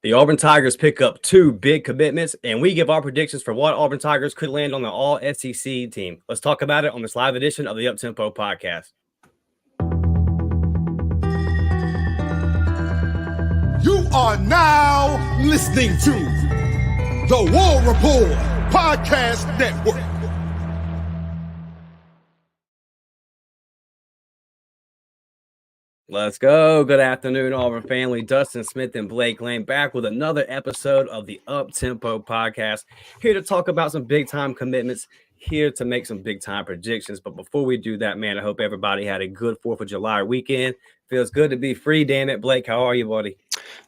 The Auburn Tigers pick up 2 big commitments, and we give our predictions for what Auburn Tigers could land on the All-SEC team. Let's talk about it on this live edition of the Uptempo podcast. You are now listening to the War Report Podcast Network. Let's go. Good afternoon, Auburn family. Dustin Smith and Blake Lane back with another episode of the Uptempo podcast. Here to talk about some big-time commitments, here to make some big-time predictions. But before we do that, man, I hope everybody had a good 4th of July weekend. Feels good to be free, damn it. Blake, how are you, buddy?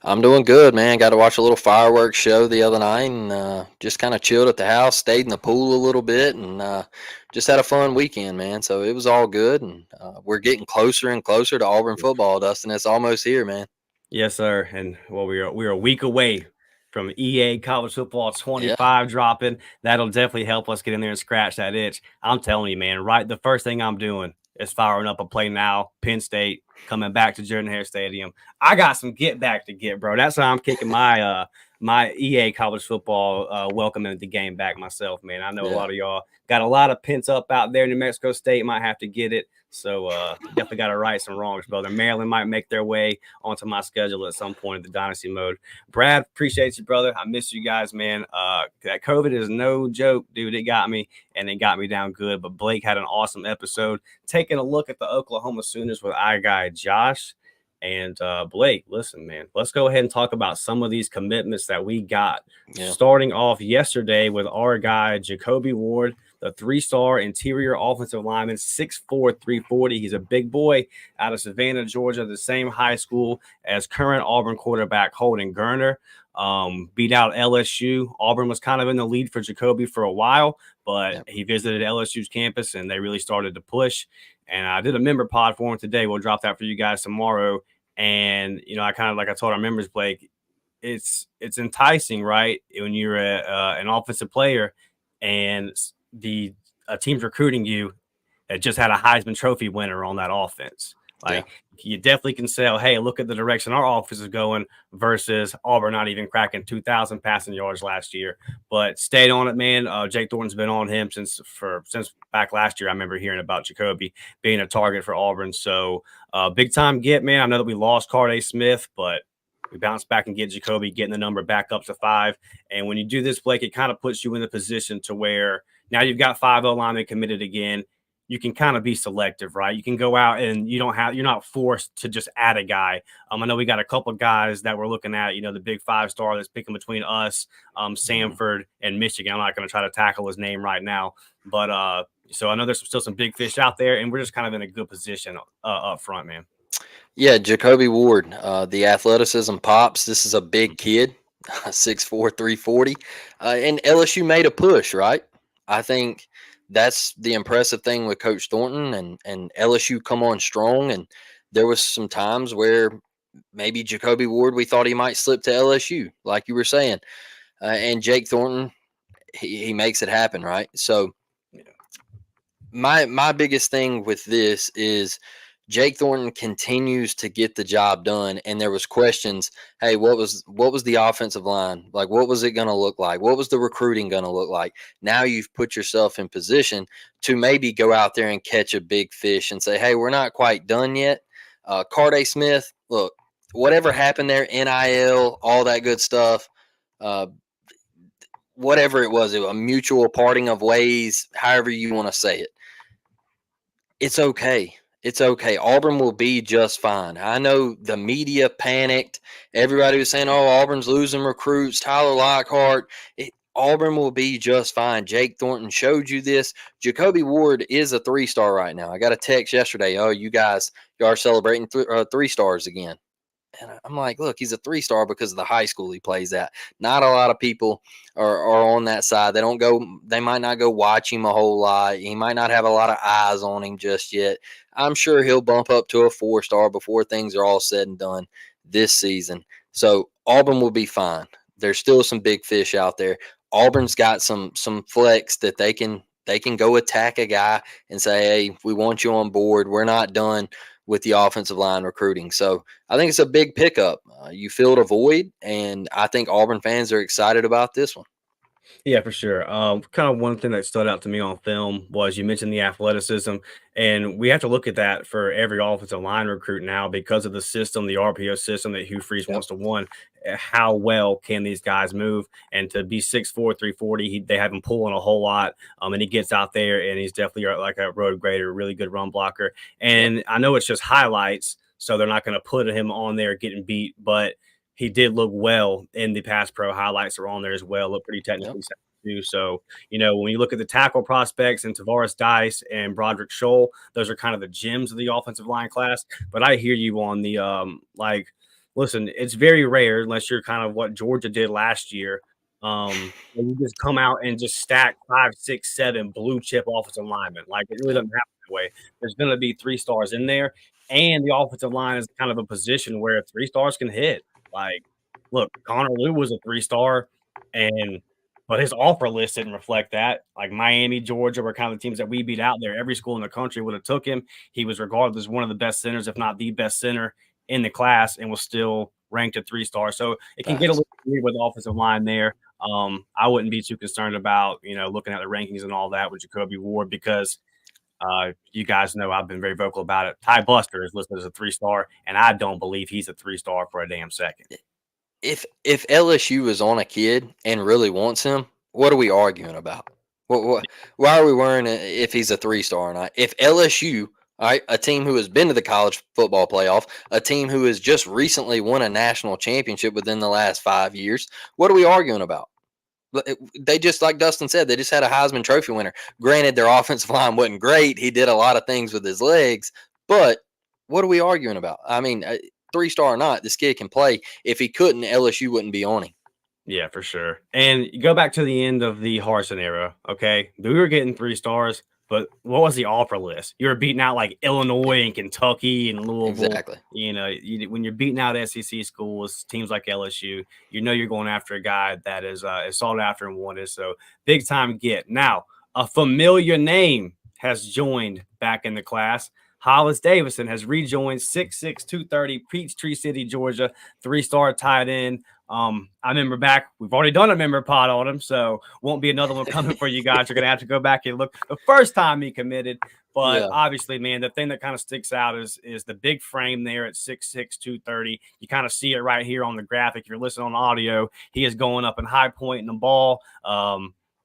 I'm doing good, man. Got to watch a little fireworks show the other night and just kind of chilled at the house, stayed in the pool a little bit, and just had a fun weekend, man. So it was all good, and we're getting closer and closer to Auburn football, Dustin. It's almost here, man. Yes, sir. And well, we're a week away from EA College Football 25 dropping. That'll definitely help us get in there and scratch that itch. I'm telling you, man, right, the first thing I'm doing is firing up a play now, Penn State, coming back to Jordan-Hare Stadium. I got some get back to get, bro. That's how I'm kicking my my EA College Football welcoming the game back myself, man. I know a lot of y'all got a lot of pins up out there. New Mexico State might have to get it. So definitely got to right some wrongs, brother. Maryland might make their way onto my schedule at some point in the dynasty mode. Brad, appreciate you, brother. I miss you guys, man. That COVID is no joke, dude. It got me, and it got me down good. But Blake had an awesome episode taking a look at the Oklahoma Sooners with our guy Josh. And Blake, listen, man, let's go ahead and talk about some of these commitments that we got. Starting off yesterday with our guy Jacobe Ward, the 3-star interior offensive lineman, 6'4", 340. He's a big boy out of Savannah, Georgia, the same high school as current Auburn quarterback Holden Gerner. Beat out LSU. Auburn was kind of in the lead for Jacobe for a while, but he visited LSU's campus and they really started to push. And I did a member pod for him today. We'll drop that for you guys tomorrow. And, you know, I kind of, like I told our members, Blake, it's enticing, right? When you're an offensive player and the team's recruiting you that just had a Heisman Trophy winner on that offense. You definitely can sell, hey, look at the direction our offense is going versus Auburn not even cracking 2,000 passing yards last year. But stayed on it, man. Jake Thornton's been on him since back last year. I remember hearing about Jacobe being a target for Auburn. So big time get, man. I know that we lost Carday Smith, but we bounced back and get Jacobe, getting the number back up to 5. And when you do this, Blake, it kind of puts you in the position to where now you've got 5 O-linemen committed again. You can kind of be selective, right? You can go out and you're not forced to just add a guy. I know we got a couple of guys that we're looking at, you know, the big 5-star that's picking between us, Samford and Michigan. I'm not going to try to tackle his name right now, but so I know there's still some big fish out there, and we're just kind of in a good position up front, man. Yeah, Jacobe Ward, the athleticism pops. This is a big kid, 6'4", 340, and LSU made a push, right? I think that's the impressive thing with Coach Thornton, and LSU come on strong. And there was some times where maybe Jacobe Ward, we thought he might slip to LSU, like you were saying. And Jake Thornton, he makes it happen, right? So my biggest thing with this is Jake Thornton continues to get the job done. And there was questions, hey, what was the offensive line? Like, what was it going to look like? What was the recruiting going to look like? Now you've put yourself in position to maybe go out there and catch a big fish and say, hey, we're not quite done yet. Carday Smith, look, whatever happened there, NIL, all that good stuff, whatever it was a mutual parting of ways, however you want to say it. It's okay. It's okay. Auburn will be just fine. I know the media panicked. Everybody was saying, oh, Auburn's losing recruits, Tyler Lockhart. Auburn will be just fine. Jake Thornton showed you this. Jacobe Ward is a 3-star right now. I got a text yesterday. Oh, you are celebrating 3 stars again. And I'm like, look, he's a 3-star because of the high school he plays at. Not a lot of people are on that side. They might not go watch him a whole lot. He might not have a lot of eyes on him just yet. I'm sure he'll bump up to a 4-star before things are all said and done this season. So Auburn will be fine. There's still some big fish out there. Auburn's got some flex that they can go attack a guy and say, hey, we want you on board. We're not done with the offensive line recruiting. So I think it's a big pickup. You filled a void, and I think Auburn fans are excited about this one. Yeah, for sure. Kind of one thing that stood out to me on film was you mentioned the athleticism, and we have to look at that for every offensive line recruit now because of the system, the RPO system that Hugh Freeze wants to run. How well can these guys move? And to be 6'4", 340, they have him pulling a whole lot. And he gets out there, and he's definitely like a road grader, really good run blocker. And I know it's just highlights, so they're not going to put him on there getting beat, but he did look well in the pass pro highlights are on there as well. Look pretty technically sound too. So, when you look at the tackle prospects and Tavares Dice and Broderick Scholl, those are kind of the gems of the offensive line class. But I hear you on the listen, it's very rare unless you're kind of what Georgia did last year. You just come out and just stack 5, 6, 7 blue chip offensive linemen. Like it really doesn't happen that way. There's going to be 3 stars in there, and the offensive line is kind of a position where 3 stars can hit. Like, look, Connor Lew was a 3-star, but his offer list didn't reflect that. Like Miami, Georgia were kind of the teams that we beat out there. Every school in the country would have took him. He was regarded as one of the best centers, if not the best center in the class, and was still ranked a 3-star. So it can get a little weird with the offensive line there. I wouldn't be too concerned about, looking at the rankings and all that with Jacobe Ward because you guys know I've been very vocal about it. Ty Buster is listed as a 3-star, and I don't believe he's a 3-star for a damn second. If LSU is on a kid and really wants him, what are we arguing about? Why are we worrying if he's a 3-star or not? If LSU, all right, a team who has been to the college football playoff, a team who has just recently won a national championship within the last 5 years, what are we arguing about? They just, like Dustin said, they just had a Heisman Trophy winner. Granted, their offensive line wasn't great. He did a lot of things with his legs, but what are we arguing about? I mean, 3-star or not, this kid can play. If he couldn't, LSU wouldn't be on him. Yeah, for sure. And you go back to the end of the Harsin era, okay? We were getting 3 stars, but what was the offer list? You were beating out like Illinois and Kentucky and Louisville. Exactly. When you're beating out SEC schools, teams like LSU, you're going after a guy that is sought after and wanted. So big time get. Now, a familiar name has joined back in the class. Hollis Davidson has rejoined 6'6", 230, Peachtree City, Georgia, 3-star tight end. I remember back, we've already done a member pod on him, so won't be another one coming for you guys. You're going to have to go back and look the first time he committed. But obviously, man, the thing that kind of sticks out is the big frame there at 6'6", 230. You kind of see it right here on the graphic. If you're listening on audio, he is going up and high pointing the ball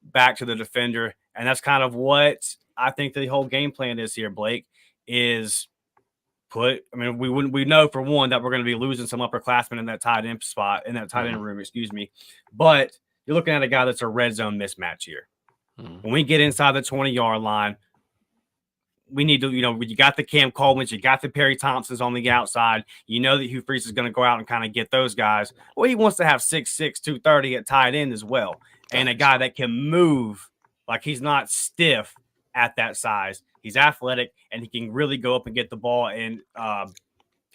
back to the defender. And that's kind of what I think the whole game plan is here, Blake, is we know for one that we're going to be losing some upperclassmen in that tight end spot, in that tight end room, but you're looking at a guy that's a red zone mismatch here. When we get inside the 20-yard line, we need to, you got the Cam Coleman's, you got the Perry Thompsons on the outside. You know that Hugh Freeze is going to go out and kind of get those guys. Well, he wants to have 6'6", 230 at tight end as well, and a guy that can move, like he's not stiff at that size. He's athletic, and he can really go up and get the ball. And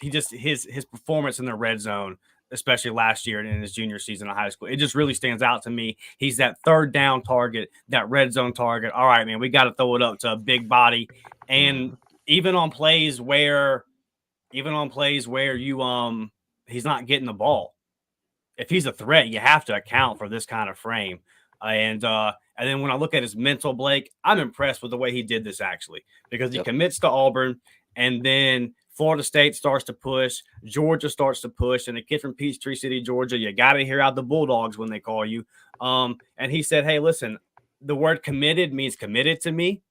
his performance in the red zone, especially last year in his junior season of high school, it just really stands out to me. He's that third down target, that red zone target. All right, man, we got to throw it up to a big body. And even on plays where you he's not getting the ball, if he's a threat, you have to account for this kind of frame. And then when I look at his mental, Blake, I'm impressed with the way he did this actually, because he commits to Auburn, and then Florida State starts to push, Georgia starts to push, and a kid from Peachtree City, Georgia, you got to hear out the Bulldogs when they call you. And he said, hey, listen, the word committed means committed to me.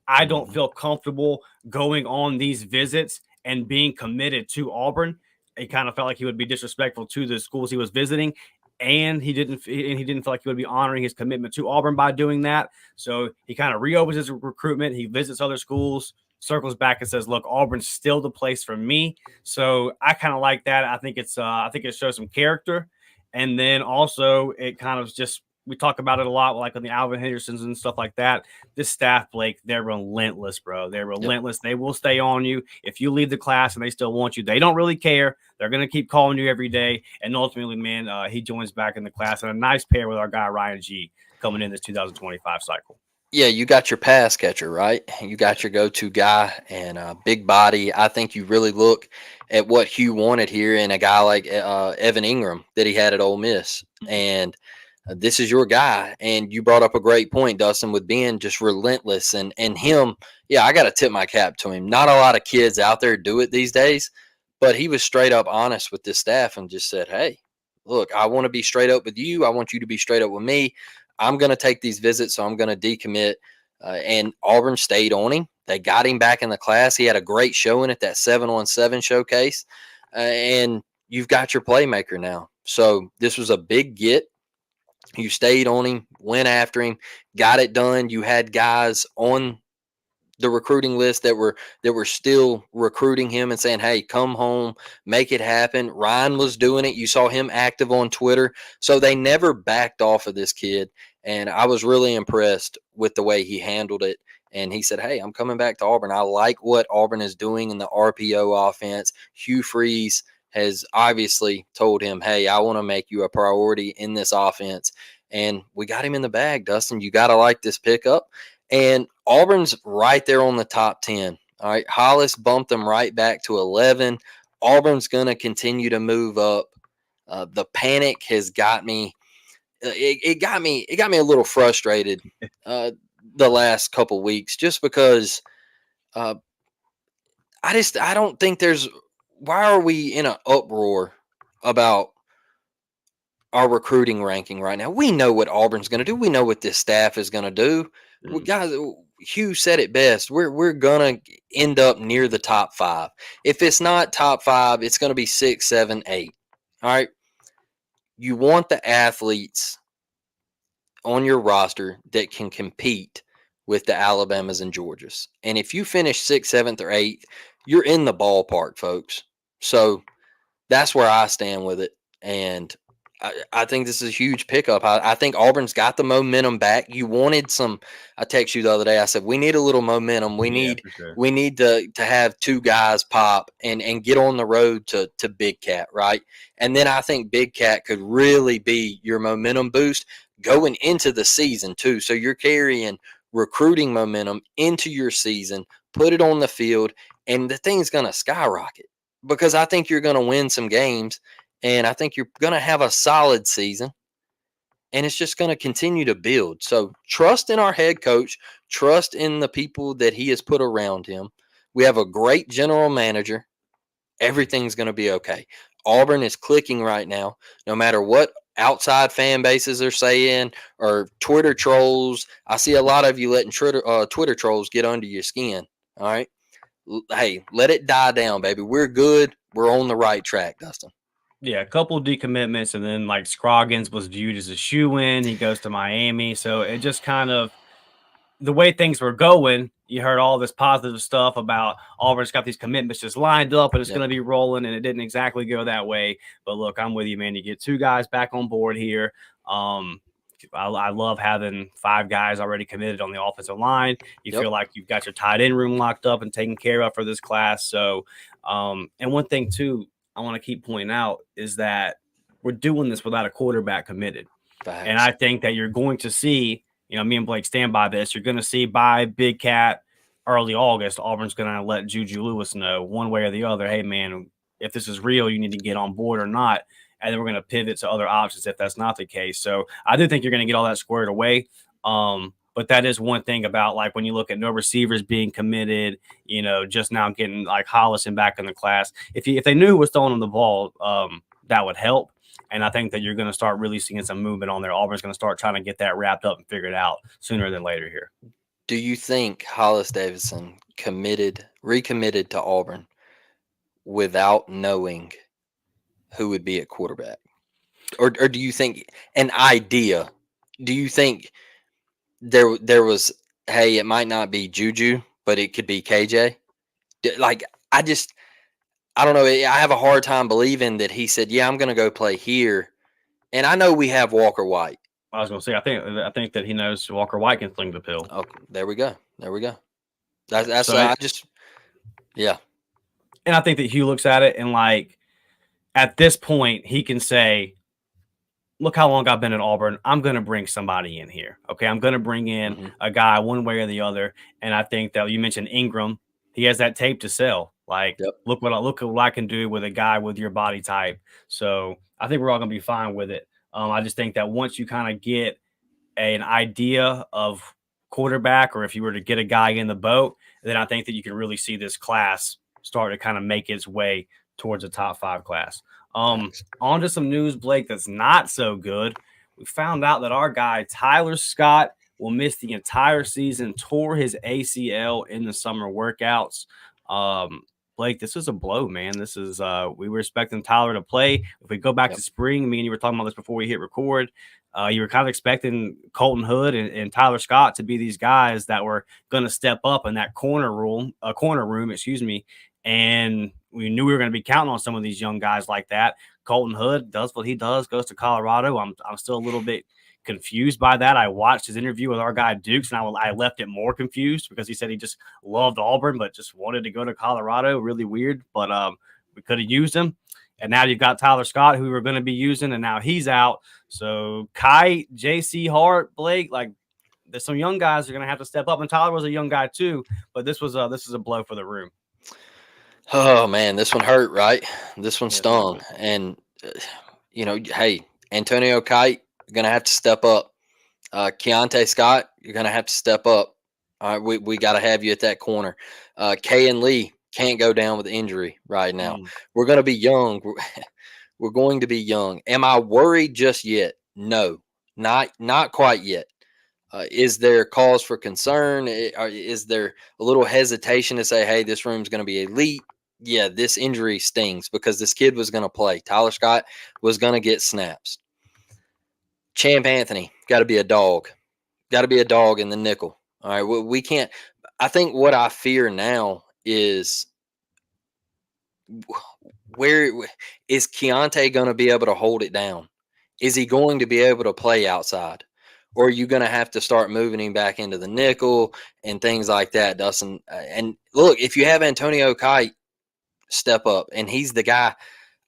I don't feel comfortable going on these visits and being committed to Auburn. It kind of felt like he would be disrespectful to the schools he was visiting. And he didn't feel like he would be honoring his commitment to Auburn by doing that. So he kind of reopens his recruitment. He visits other schools, circles back and says, look, Auburn's still the place for me. So I kind of like that. I think it shows some character. And then also it kind of just, we talk about it a lot, like on the Alvin Hendersons and stuff like that. This staff, Blake, they're relentless, bro. They're relentless. Yep. They will stay on you. If you leave the class and they still want you, they don't really care. They're going to keep calling you every day. And ultimately, man, he joins back in the class. And a nice pair with our guy, Ryan G, coming in this 2025 cycle. Yeah, you got your pass catcher, right? You got your go-to guy and big body. I think you really look at what Hugh wanted here in a guy like Evan Ingram that he had at Ole Miss, and this is your guy. And you brought up a great point, Dustin, with being just relentless and him. Yeah, I got to tip my cap to him. Not a lot of kids out there do it these days, but he was straight up honest with this staff and just said, "Hey, look, I want to be straight up with you. I want you to be straight up with me. I'm going to take these visits, so I'm going to decommit." And Auburn stayed on him. They got him back in the class. He had a great showing at that 7-on-7 showcase. And you've got your playmaker now. So this was a big get. You stayed on him, went after him, got it done. You had guys on the recruiting list that were still recruiting him and saying, "Hey, come home, make it happen." Ryan was doing it. You saw him active on Twitter. So they never backed off of this kid, and I was really impressed with the way he handled it. And he said, "Hey, I'm coming back to Auburn. I like what Auburn is doing in the RPO offense." Hugh Freeze has obviously told him, "Hey, I want to make you a priority in this offense." And we got him in the bag, Dustin. You got to like this pickup. And Auburn's right there on the top 10. All right. Hollis bumped them right back to 11. Auburn's going to continue to move up. The panic has got me. It got me a little frustrated the last couple weeks just because uh, I don't think there's. Why are we in an uproar about our recruiting ranking right now? We know what Auburn's going to do. We know what this staff is going to do. Guys, Hugh said it best. We're gonna end up near the top 5. If it's not top 5, it's going to be 6, 7, 8. All right. You want the athletes on your roster that can compete with the Alabamas and Georgias. And if you finish 6th, 7th, or 8th, you're in the ballpark, folks. So that's where I stand with it. And I think this is a huge pickup. I think Auburn's got the momentum back. You wanted some. I texted you the other day. I said we need a little momentum. We need for sure. we need to have 2 guys pop and get on the road to Big Cat, right? And then I think Big Cat could really be your momentum boost going into the season too. So you're carrying recruiting momentum into your season. Put it on the field, and the thing's gonna skyrocket because I think you're gonna win some games. And I think you're going to have a solid season, and it's just going to continue to build. So trust in our head coach, trust in the people that he has put around him. We have a great general manager. Everything's going to be okay. Auburn is clicking right now, no matter what outside fan bases are saying or Twitter trolls. I see a lot of you letting Twitter trolls get under your skin. All right. Hey, let it die down, baby. We're good. We're on the right track, Dustin. Yeah, a couple decommitments, and then like Scroggins was viewed as a shoe-in. He goes to Miami, so it just kind of the way things were going. You heard all this positive stuff about Auburn's got these commitments just lined up, and it's going to be rolling, and it didn't exactly go that way. But look, I'm with you, man. You get 2 guys back on board here. I love having 5 guys already committed on the offensive line. You feel like you've got your tight end room locked up and taken care of for this class. So, and one thing too, I want to keep pointing out is that we're doing this without a quarterback committed. Facts. And I think that you're going to see, me and Blake stand by this. You're going to see by Big Cat early August, Auburn's going to let Juju Lewis know one way or the other, hey, man, if this is real, you need to get on board or not. And then we're going to pivot to other options if that's not the case. So I do think you're going to get all that squared away. But that is one thing about like when you look at no receivers being committed, just now getting like Hollis back in the class. If they knew who was throwing them the ball, that would help. And I think that you're going to start really seeing some movement on there. Auburn's going to start trying to get that wrapped up and figured out sooner than later here. Do you think Hollis Davidson recommitted to Auburn without knowing who would be at quarterback? Or do you think an idea? Do you think there was, hey, it might not be Juju, but it could be KJ? Like, I don't know. I have a hard time believing that he said, yeah, I'm going to go play here. And I know we have Walker White. I was going to say, I think that he knows Walker White can sling the pill. Oh, there we go. That's so yeah. And I think that Hugh looks at it and like, at this point, he can say, look how long I've been at Auburn. I'm going to bring somebody in here. Okay. I'm going to bring in a guy one way or the other. And I think that you mentioned Ingram. He has that tape to sell. Like, Yep. look at what I can do with a guy with your body type. So I think we're all going to be fine with it. I just think that once you kind of get an idea of quarterback, or if you were to get a guy in the boat, then I think that you can really see this class start to kind of make its way towards a top 5 class. On to some news, Blake, that's not so good. We found out that our guy, Tyler Scott, will miss the entire season, tore his ACL in the summer workouts. Blake, this is a blow, man. This is we were expecting Tyler to play. If we go back to spring, me and you were talking about this before we hit record. You were kind of expecting Colton Hood and Tyler Scott to be these guys that were going to step up in that corner room, and we knew we were going to be counting on some of these young guys like that. Colton Hood does what he does, goes to Colorado. I'm still a little bit confused by that. I watched his interview with our guy Dukes, and I left it more confused because he said he just loved Auburn, but just wanted to go to Colorado. Really weird, but we could have used him. And now you've got Tyler Scott, who we're going to be using, and now he's out. So Kite, J.C. Hart, Blake, like there's some young guys that are going to have to step up. And Tyler was a young guy too, but this is a blow for the room. Oh man, this one hurt, right? This one stung, and hey, Antonio Kite, you're going to have to step up. Keontae Scott, you're going to have to step up. All right, we got to have you at that corner. Kay and Lee can't go down with injury right now. We're going to be young. We're going to be young. Am I worried just yet? No, not quite yet. Is there cause for concern? Is there a little hesitation to say, hey, this room's going to be elite? Yeah, this injury stings because this kid was going to play. Tyler Scott was going to get snaps. Champ Anthony, got to be a dog. Got to be a dog in the nickel. All right, we can't. I think what I fear now is where is Keontae going to be able to hold it down? Is he going to be able to play outside? Or are you going to have to start moving him back into the nickel and things like that, Dustin? And look, if you have Antonio Kite step up and he's the guy,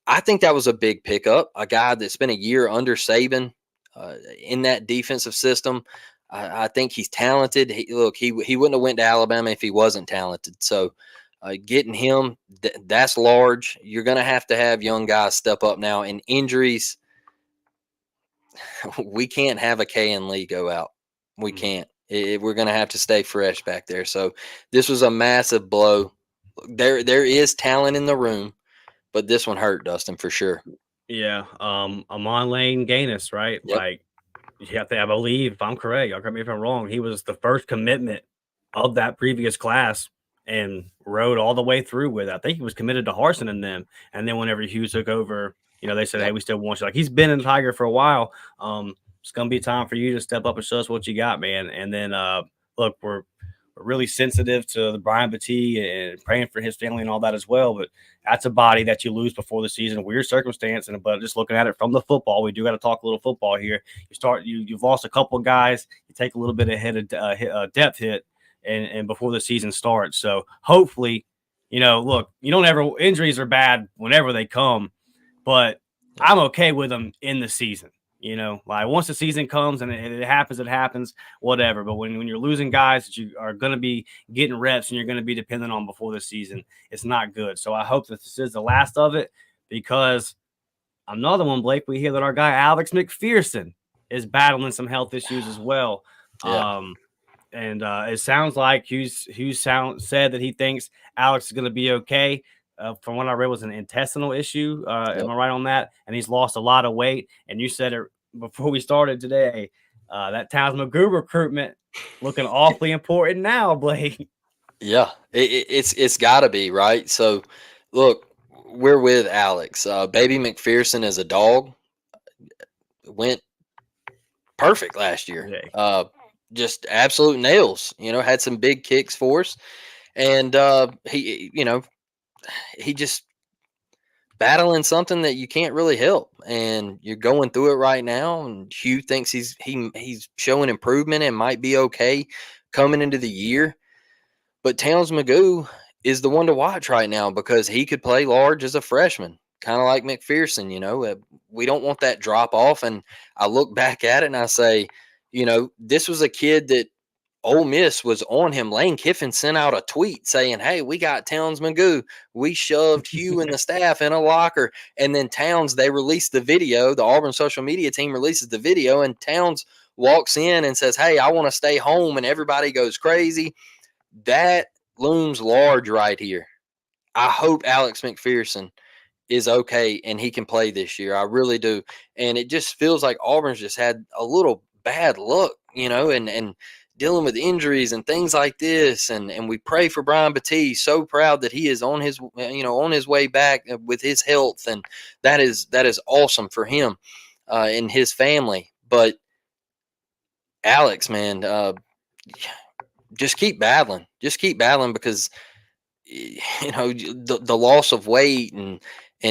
I think that was a big pickup, a guy that's been a year under Saban in that defensive system. I think he's talented. He wouldn't have went to Alabama if he wasn't talented. So getting him, that's large. You're going to have young guys step up now. And injuries, we can't have a K and Lee go out. We can't. We're going to have to stay fresh back there. So this was a massive blow. There is talent in the room, but this one hurt, Dustin, for sure. Yeah. Amon Lane Gaines, right? Yep. Like, I believe, if I'm correct, y'all correct me if I'm wrong, he was the first commitment of that previous class and rode all the way through with it. I think he was committed to Harsin and them. And then whenever Hughes took over, they said, hey, we still want you. Like, he's been in Tiger for a while. It's going to be time for you to step up and show us what you got, man. And then, look, we're really sensitive to the Brian Battie and praying for his family and all that as well. But that's a body that you lose before the season. Weird circumstance. But just looking at it from the football, we do got to talk a little football here. You've lost a couple of guys. You take a little bit of depth hit and before the season starts. So hopefully, look, injuries are bad whenever they come, but I'm okay with them in the season. Like once the season comes and it happens, whatever. But when you're losing guys that you are going to be getting reps and you're going to be dependent on before the season, it's not good. So I hope that this is the last of it, because another one, Blake, we hear that our guy Alex McPherson is battling some health issues as well. Yeah. And it sounds like Hughes said that he thinks Alex is going to be okay. From what I read, was an intestinal issue. Am I right on that? And he's lost a lot of weight. And you said it before we started today. That Towns Magoo recruitment looking awfully important now, Blake. Yeah, it's got to be, right? So, look, we're with Alex. Baby McPherson is a dog. Went perfect last year. Yeah. Just absolute nails. Had some big kicks for us. And he just battling something that you can't really help, and you're going through it right now. And Hugh thinks he's showing improvement and might be okay coming into the year. But Towns Magoo is the one to watch right now because he could play large as a freshman. kind of like McPherson, we don't want that drop off. And I look back at it and I say, this was a kid that Ole Miss was on him. Lane Kiffin sent out a tweet saying, "Hey, we got Towns Magoo. We shoved Hugh and the staff in a locker." And then Towns, they released the video. The Auburn social media team releases the video, and Towns walks in and says, "Hey, I want to stay home," and everybody goes crazy. That looms large right here. I hope Alex McPherson is okay and he can play this year. I really do. And it just feels like Auburn's just had a little bad luck, and dealing with injuries and things like this. And we pray for Brian Batiste. So proud that he is on his way back with his health. And that is awesome for him and his family. But Alex, man, just keep battling. Just keep battling because, the loss of weight and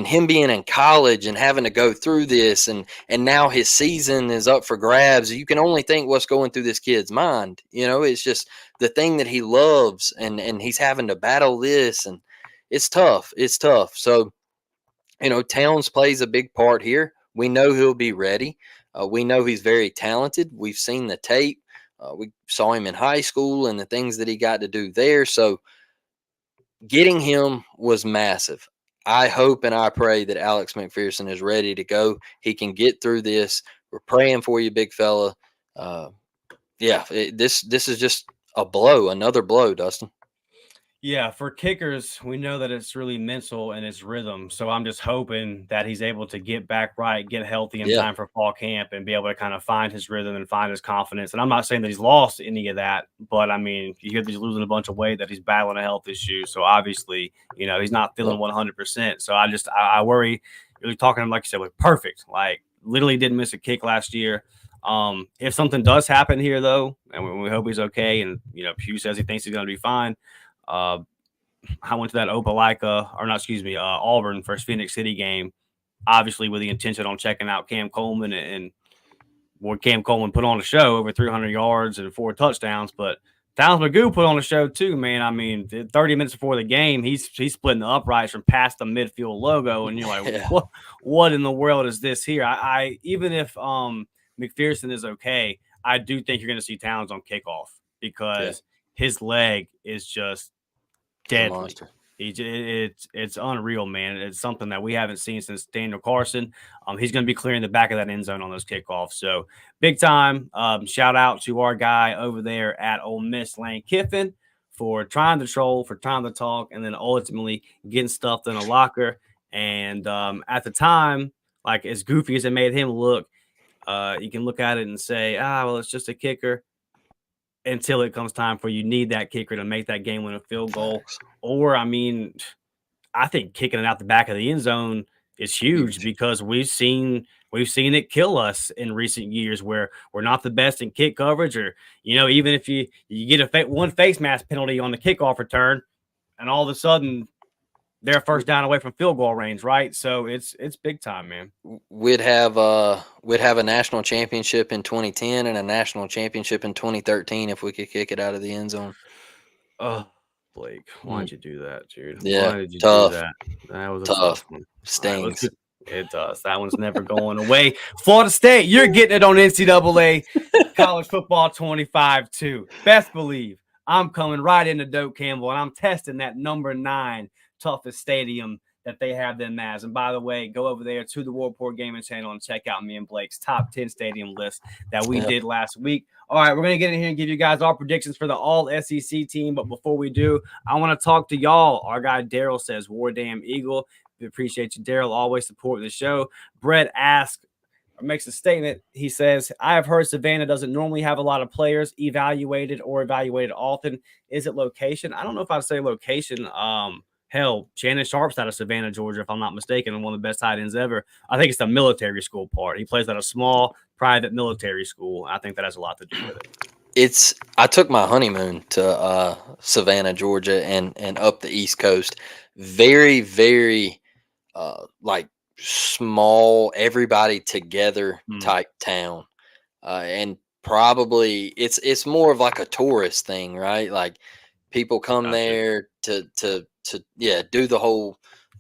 him being in college and having to go through this and now his season is up for grabs. You can only think what's going through this kid's mind. It's just the thing that he loves and he's having to battle this, and it's tough. It's tough. So, Towns plays a big part here. We know he'll be ready. We know he's very talented. We've seen the tape. We saw him in high school and the things that he got to do there. So getting him was massive. I hope and I pray that Alex McPherson is ready to go. He can get through this. We're praying for you, big fella. This is just another blow, Dustin. Yeah, for kickers, we know that it's really mental and it's rhythm. So I'm just hoping that he's able to get back right, get healthy in time for fall camp, and be able to kind of find his rhythm and find his confidence. And I'm not saying that he's lost any of that, but I mean, you hear that he's losing a bunch of weight, that he's battling a health issue. So obviously, he's not feeling 100%. So I worry. You're talking to him, like you said, like perfect, like literally didn't miss a kick last year. If something does happen here, though, and we hope he's okay, and Pugh says he thinks he's going to be fine. I went to that Auburn versus Phoenix City game, obviously with the intention on checking out Cam Coleman and what Cam Coleman put on a show, over 300 yards and 4 touchdowns. But Towns Magoo put on a show too, man. I mean, 30 minutes before the game, he's splitting the uprights from past the midfield logo, and you're like, what in the world is this here? I even if McPherson is okay, I do think you're going to see Towns on kickoff because his leg is just deadly. It's unreal, man. It's something that we haven't seen since Daniel Carson. He's going to be clearing the back of that end zone on those kickoffs. So big time. Shout out to our guy over there at Ole Miss, Lane Kiffin, for trying to troll, for trying to talk, and then ultimately getting stuffed in a locker. And at the time, like as goofy as it made him look, you can look at it and say, well, it's just a kicker. Until it comes time for you need that kicker to make that game winning field goal. Or, I mean, I think kicking it out the back of the end zone is huge because we've seen it kill us in recent years where we're not the best in kick coverage, or, even if you get one face mask penalty on the kickoff return and all of a sudden they're first down away from field goal range, right? So it's big time, man. We'd have a national championship in 2010 and a national championship in 2013 if we could kick it out of the end zone. Blake, why did you do that, dude? Yeah, why did you tough. do that? That was a tough one. Stings. Right, it does. That one's never going away. Florida State, you're getting it on NCAA College Football 25-2. Best believe I'm coming right into Doak Campbell, and I'm testing that number 9 toughest stadium that they have them as. And by the way, go over there to the War Report Gaming channel and check out me and Blake's top 10 stadium list that we did last week. All right, we're going to get in here and give you guys our predictions for the all SEC team. But before we do, I want to talk to y'all. Our guy Daryl says, War Damn Eagle. We appreciate you, Daryl, always supporting the show. Brett asks, or makes a statement. He says, I have heard Savannah doesn't normally have a lot of players evaluated often. Is it location? I don't know if I'd say location. Hell, Shannon Sharp's out of Savannah, Georgia, if I'm not mistaken, and one of the best tight ends ever. I think it's the military school part. He plays at a small private military school. I think that has a lot to do with it. I took my honeymoon to Savannah, Georgia, and up the East Coast. Very, very like small, everybody together type town, and probably it's more of like a tourist thing, right? Like people come there to do the whole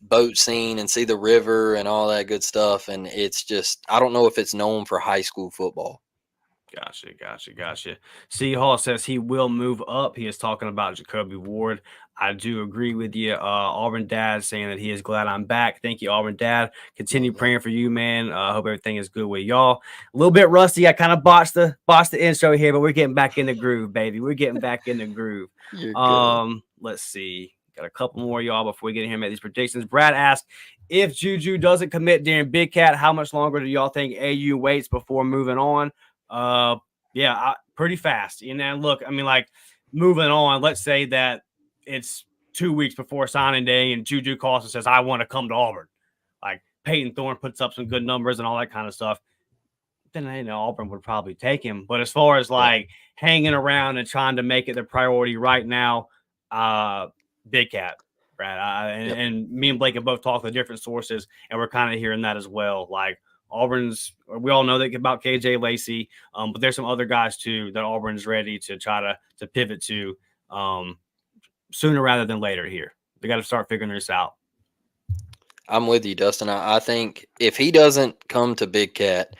boat scene and see the river and all that good stuff. And it's just, I don't know if it's known for high school football. Gotcha. C. Hall says he will move up. He is talking about Jacobe Ward. I do agree with you. Auburn Dad saying that he is glad I'm back. Thank you, Auburn Dad. Continue praying for you, man. I hope everything is good with y'all. A little bit rusty. I kind of botched the intro here, but we're getting back in the groove, baby. We're getting back in the groove. You're good. Let's see. Got a couple more, y'all, before we get in here and make these predictions. Brad asked, if Juju doesn't commit during Big Cat, how much longer do y'all think AU waits before moving on? Pretty fast. And look, I mean, like, moving on, let's say that it's 2 weeks before signing day and Juju calls and says, I want to come to Auburn. Like, Peyton Thorne puts up some good numbers and all that kind of stuff. Then Auburn would probably take him. But as far as like hanging around and trying to make it the priority right now, Big Cat, Brad. And me and Blake have both talked to different sources, and we're kind of hearing that as well. Like, Auburn's, we all know that about KJ Lacey, but there's some other guys too that Auburn's ready to try to pivot to sooner rather than later here. They got to start figuring this out. I'm with you, Dustin. I think if he doesn't come to Big Cat,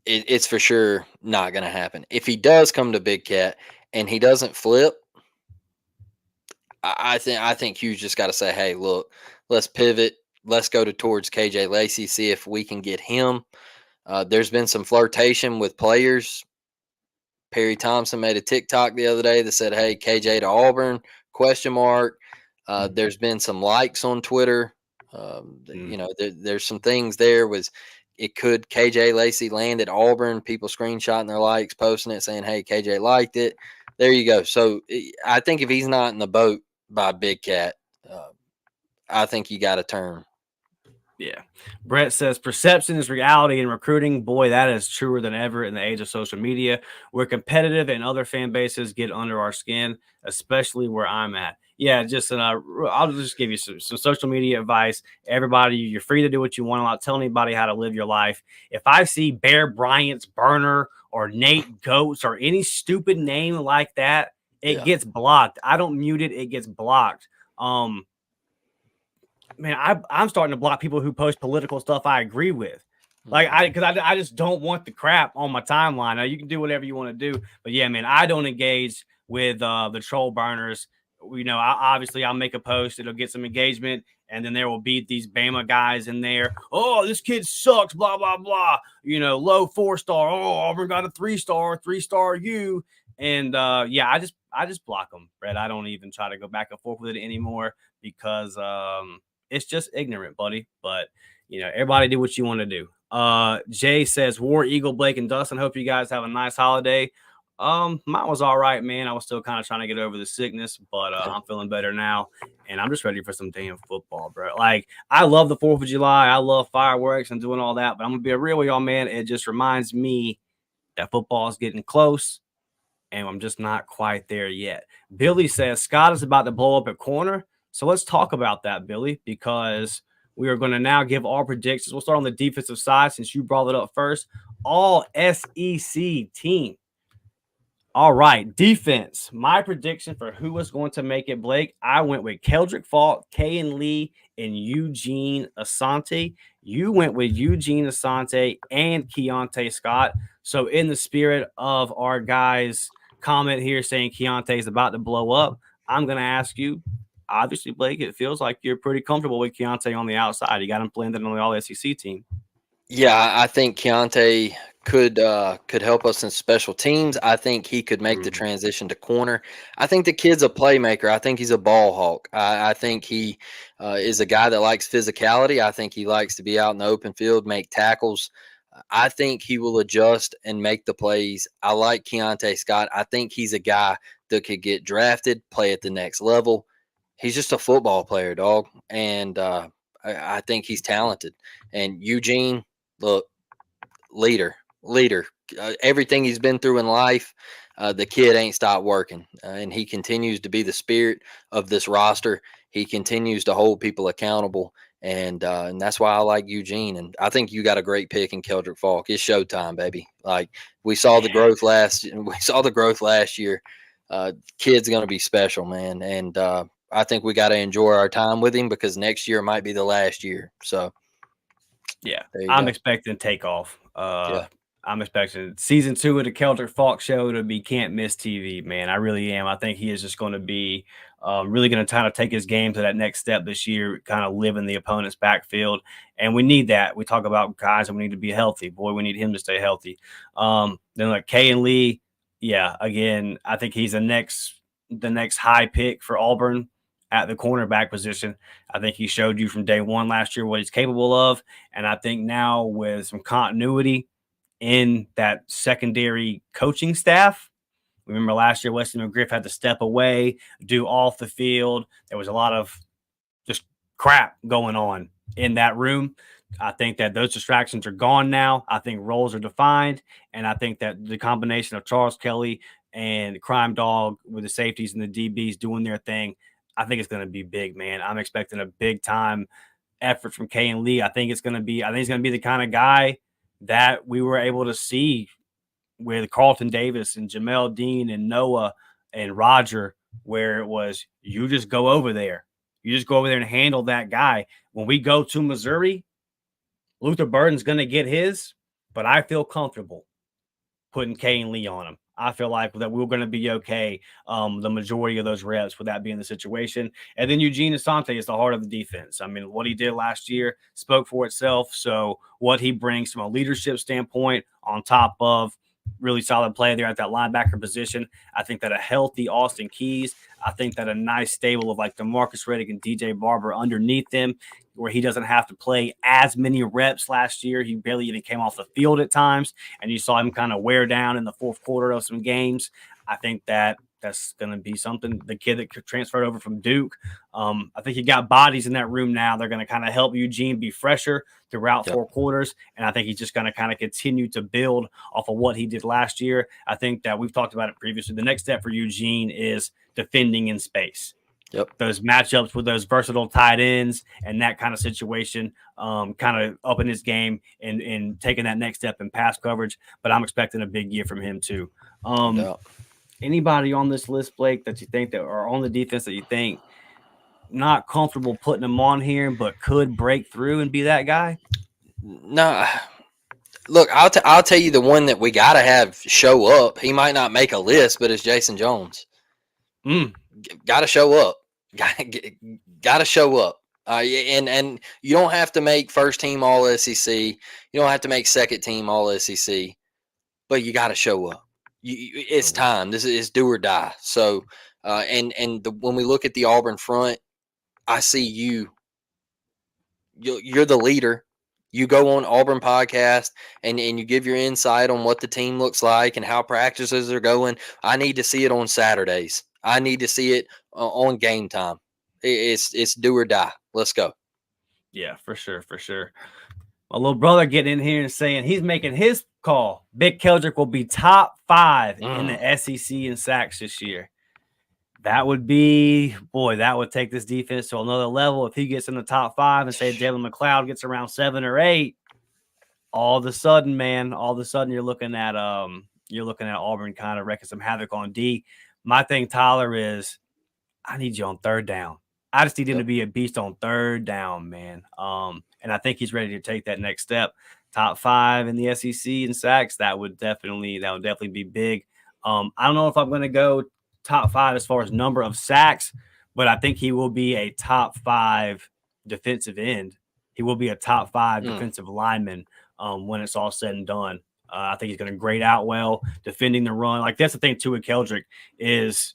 it's for sure not going to happen. If he does come to Big Cat and he doesn't flip, I think Hugh's just got to say, hey, look, let's pivot. Let's go towards KJ Lacey, see if we can get him. There's been some flirtation with players. Perry Thompson made a TikTok the other day that said, hey, KJ to Auburn, ? There's been some likes on Twitter. There's some things there. Could KJ Lacey land at Auburn? People screenshotting their likes, posting it, saying, hey, KJ liked it. There you go. So I think if he's not in the boat by Big Cat, I think you got to turn. Yeah. Brett says perception is reality in recruiting. Boy, that is truer than ever in the age of social media. We're competitive and other fan bases get under our skin, especially where I'm at. Yeah, I'll just give you some social media advice. Everybody, you're free to do what you want. I'm not telling anybody how to live your life. If I see Bear Bryant's burner or Nate Goats or any stupid name like that, it gets blocked. I don't mute it. It gets blocked. Man, I'm starting to block people who post political stuff I agree with. Like, I just don't want the crap on my timeline. Now, you can do whatever you want to do. But, yeah, man, I don't engage with the troll burners. I'll make a post. It'll get some engagement. And then there will be these Bama guys in there. Oh, this kid sucks, blah, blah, blah. Low 4-star. Oh, Auburn got a 3-star, 3-star you. And, I just block them, Brett. I don't even try to go back and forth with it anymore because it's just ignorant, buddy. But, everybody do what you want to do. Jay says, War Eagle, Blake, and Dustin. Hope you guys have a nice holiday. Mine was all right, man. I was still kind of trying to get over the sickness, but I'm feeling better now. And I'm just ready for some damn football, bro. Like, I love the 4th of July. I love fireworks and doing all that. But I'm going to be real with y'all, man. It just reminds me that football is getting close. And I'm just not quite there yet. Billy says Scott is about to blow up at corner. So let's talk about that, Billy, because we are going to now give our predictions. We'll start on the defensive side since you brought it up first. All SEC team. All right, defense. My prediction for who was going to make it, Blake, I went with Keldrick Faulk, Kayan Lee, and Eugene Asante. You went with Eugene Asante and Keontae Scott. So in the spirit of our guys' comment here saying Keontae is about to blow up, I'm going to ask you, obviously, Blake, it feels like you're pretty comfortable with Keontae on the outside. You got him blended on the All-SEC team. Yeah, I think Keontae could help us in special teams. I think he could make the transition to corner. I think the kid's a playmaker. I think he's a ball hawk. I think he is a guy that likes physicality. I think he likes to be out in the open field, make tackles. I think he will adjust and make the plays. I like Keontae Scott. I think he's a guy that could get drafted, play at the next level. He's just a football player, dog. And I think he's talented. And Eugene, look, leader. Everything he's been through in life, the kid ain't stopped working. And he continues to be the spirit of this roster. He continues to hold people accountable. And that's why I like Eugene. And I think you got a great pick in Keldrick Faulk. It's showtime, baby. Like, we saw the growth last year. Kid's going to be special, man. And I think we got to enjoy our time with him because next year might be the last year. So, yeah, there you I'm go. expecting takeoff. Yeah. I'm expecting season 2 of the Celtic Falk show to be can't miss TV, man. I really am. I think he is just going to be really going to kind of take his game to that next step this year, kind of live in the opponent's backfield. And we need that. We talk about guys and we need to be healthy. Boy, we need him to stay healthy. Then like Kay and Lee, yeah, again, I think he's the next high pick for Auburn at the cornerback position. I think he showed you from day one last year what he's capable of. And I think now with some continuity in that secondary coaching staff, remember last year, Wesley McGriff had to step away, do off the field. There was a lot of just crap going on in that room. I think that those distractions are gone now. I think roles are defined. And I think that the combination of Charles Kelly and Crime Dog with the safeties and the DBs doing their thing, I think it's going to be big, man. I'm expecting a big time effort from Kay and Lee. I think he's going to be the kind of guy that we were able to see with Carlton Davis and Jamel Dean and Noah and Roger, where it was you just go over there. You just go over there and handle that guy. When we go to Missouri, Luther Burden's going to get his, but I feel comfortable putting Kay and Lee on him. I feel like that we're going to be okay the majority of those reps with that being the situation. And then Eugene Asante is the heart of the defense. I mean, what he did last year spoke for itself. So what he brings from a leadership standpoint on top of really solid play there at that linebacker position. I think that a healthy Austin Keys, I think that a nice stable of like DeMarcus Riddick and DJ Barber underneath them, where he doesn't have to play as many reps last year. He barely even came off the field at times, and you saw him kind of wear down in the fourth quarter of some games. I think that that's going to be something. The kid that transferred over from Duke, I think he got bodies in that room now. They're going to kind of help Eugene be fresher throughout 4 quarters, and I think he's just going to kind of continue to build off of what he did last year. I think that we've talked about it previously. The next step for Eugene is defending in space. Those matchups with those versatile tight ends and that kind of situation kind of up in his game and taking that next step in pass coverage. But I'm expecting a big year from him too. Anybody on this list, Blake, that you think that are on the defense that you think not comfortable putting them on here, but could break through and be that guy? No. Look, I'll tell you the one that we got to have show up. He might not make a list, but it's Jason Jones. Got to show up. Got to show up. And you don't have to make first team All SEC. You don't have to make second team All SEC, but you got to show up. It's time. This is do or die. So, when we look at the Auburn front, I see you. You're the leader. You go on Auburn podcast and you give your insight on what the team looks like and how practices are going. I need to see it on Saturdays. I need to see it on game time. It's do or die. Let's go. Yeah, for sure. My little brother getting in here and saying he's making his call. Big Keldrick will be top 5 in the SEC in sacks this year. That would take this defense to another level. If he gets in the top 5 and say Jalen McLeod gets around 7 or 8, all of a sudden you're looking at Auburn kind of wrecking some havoc on D. My thing, Tyler, is I need you on third down. I just need him to be a beast on third down, man. And I think he's ready to take that next step. Top 5 in the SEC in sacks, that would definitely be big. I don't know if I'm going to go top 5 as far as number of sacks, but I think he will be a top 5 defensive end. He will be a top 5 defensive lineman when it's all said and done. I think he's going to grade out well, defending the run. Like, that's the thing, too, with Keldrick is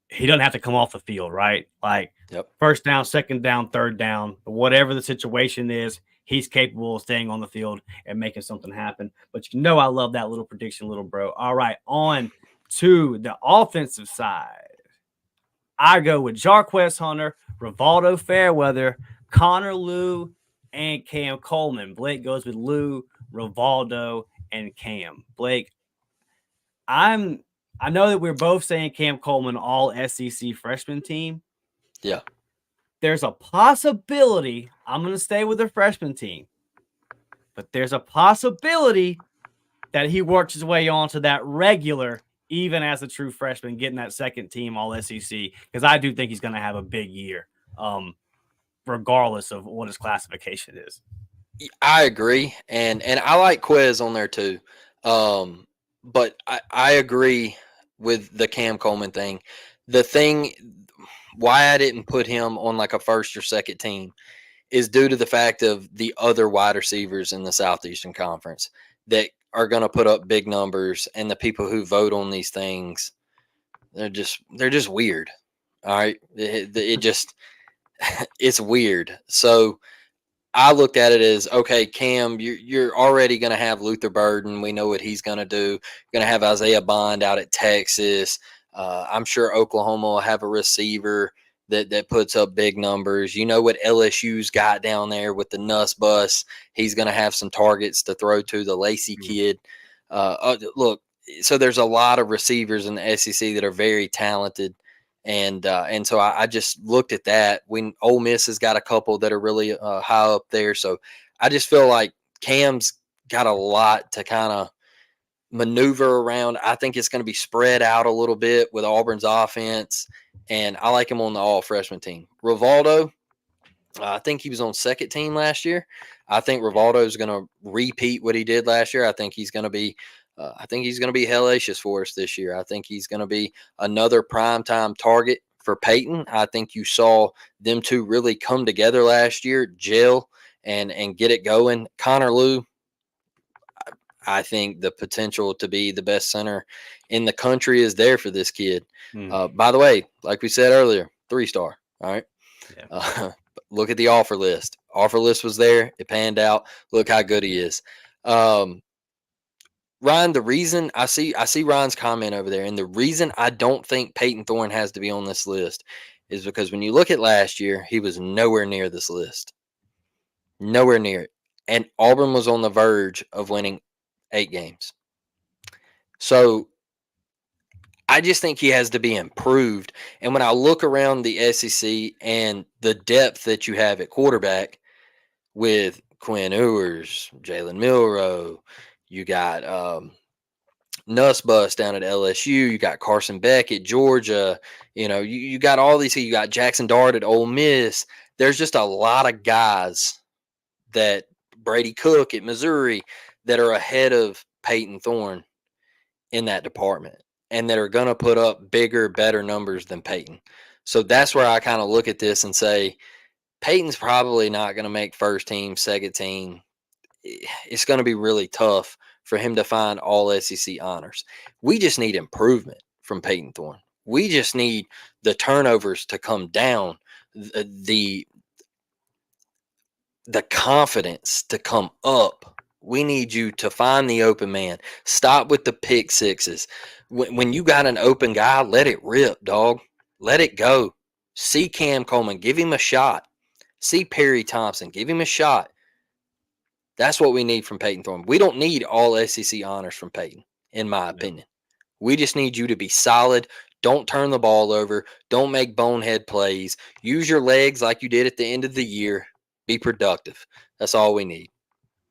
he doesn't have to come off the field, right? Like, first down, second down, third down, whatever the situation is, he's capable of staying on the field and making something happen. But you know I love that little prediction, little bro. All right, on to the offensive side. I go with Jarquez Hunter, Rivaldo Fairweather, Connor Liu, and Cam Coleman. Blake goes with Liu, Rivaldo, and Cam. Blake, I know that we're both saying Cam Coleman all SEC freshman team. Yeah. There's a possibility I'm going to stay with the freshman team, but there's a possibility that he works his way onto that regular even as a true freshman, getting that second team all SEC, because I do think he's going to have a big year, regardless of what his classification is. I agree, and I like Quez on there too, but I agree with the Cam Coleman thing. The thing why I didn't put him on like a first or second team is due to the fact of the other wide receivers in the Southeastern Conference that are going to put up big numbers, and the people who vote on these things, they're just weird. All right, it just it's weird. So I looked at it as, okay, Cam, you're already going to have Luther Burden. We know what he's going to do. You're going to have Isaiah Bond out at Texas. I'm sure Oklahoma will have a receiver that puts up big numbers. You know what LSU's got down there with the Nuss Bus. He's going to have some targets to throw to, the Lacey kid. Look, so there's a lot of receivers in the SEC that are very talented. And so I just looked at that. When Ole Miss has got a couple that are really high up there. So I just feel like Cam's got a lot to kind of maneuver around. I think it's going to be spread out a little bit with Auburn's offense. And I like him on the all freshman team. Rivaldo, I think he was on second team last year. I think Rivaldo is going to repeat what he did last year. I think he's going to be hellacious for us this year. I think he's going to be another primetime target for Peyton. I think you saw them two really come together last year, gel and get it going. Connor Lew, I think the potential to be the best center in the country is there for this kid. By the way, like we said earlier, 3-star. All right. Yeah. Look at the offer list. Offer list was there. It panned out. Look how good he is. Ryan, the reason I see Ryan's comment over there, and the reason I don't think Peyton Thorne has to be on this list is because when you look at last year, he was nowhere near this list. Nowhere near it. And Auburn was on the verge of winning 8 games. So I just think he has to be improved. And when I look around the SEC and the depth that you have at quarterback with Quinn Ewers, Jalen Milroe, you got Nussbus down at LSU, you got Carson Beck at Georgia, you got all these, you got Jackson Dart at Ole Miss. There's just a lot of guys that Brady Cook at Missouri that are ahead of Peyton Thorne in that department and that are going to put up bigger, better numbers than Peyton. So that's where I kind of look at this and say, Peyton's probably not going to make first team, second team. It's going to be really tough for him to find all SEC honors. We just need improvement from Peyton Thorne. We just need the turnovers to come down, the confidence to come up. We need you to find the open man. Stop with the pick sixes. When you got an open guy, let it rip, dog. Let it go. See Cam Coleman. Give him a shot. See Perry Thompson. Give him a shot. That's what we need from Peyton Thorne. We don't need all SEC honors from Peyton, in my opinion. We just need you to be solid. Don't turn the ball over. Don't make bonehead plays. Use your legs like you did at the end of the year. Be productive. That's all we need.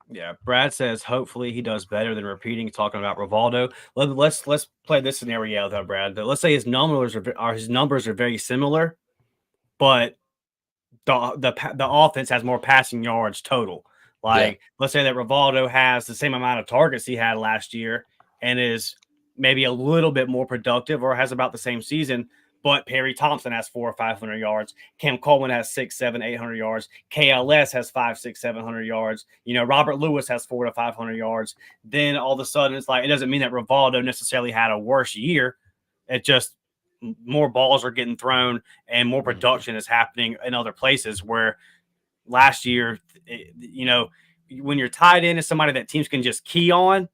Yeah, Brad says hopefully he does better than repeating talking about Rivaldo. Let's play this scenario though, Brad. Let's say his numbers are very similar, but the offense has more passing yards total. Let's say that Rivaldo has the same amount of targets he had last year and is maybe a little bit more productive or has about the same season. But Perry Thompson has 400 or 500 yards. Cam Coleman has 600, 700, 800 yards. KLS has 500, 600, 700 yards. Robert Lewis has 400 to 500 yards. Then all of a sudden, it's like it doesn't mean that Rivaldo necessarily had a worse year. It just more balls are getting thrown and more production is happening in other places. Where last year, when you're tied in as somebody that teams can just key on,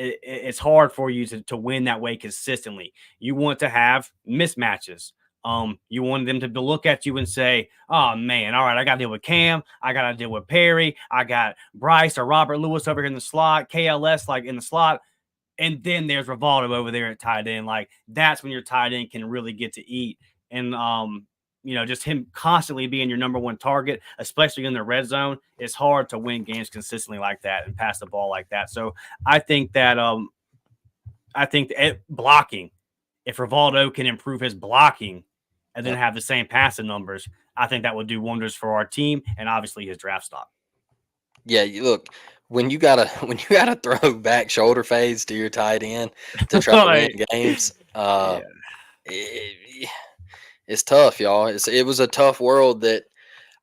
it's hard for you to win that way consistently. You want to have mismatches. You want them to look at you and say, oh, man, all right, I got to deal with Cam. I got to deal with Perry. I got Bryce or Robert Lewis over here in the slot, KLS like in the slot. And then there's Rivaldo over there at tight end. Like, that's when your tight end can really get to eat. And, just him constantly being your number one target, especially in the red zone, it's hard to win games consistently like that and pass the ball like that. So I think that I think blocking, if Rivaldo can improve his blocking and then have the same passing numbers, I think that would do wonders for our team and obviously his draft stock. Yeah, look, when you gotta throw back shoulder fades to your tight end to try to win games, it's tough, y'all. It was a tough world that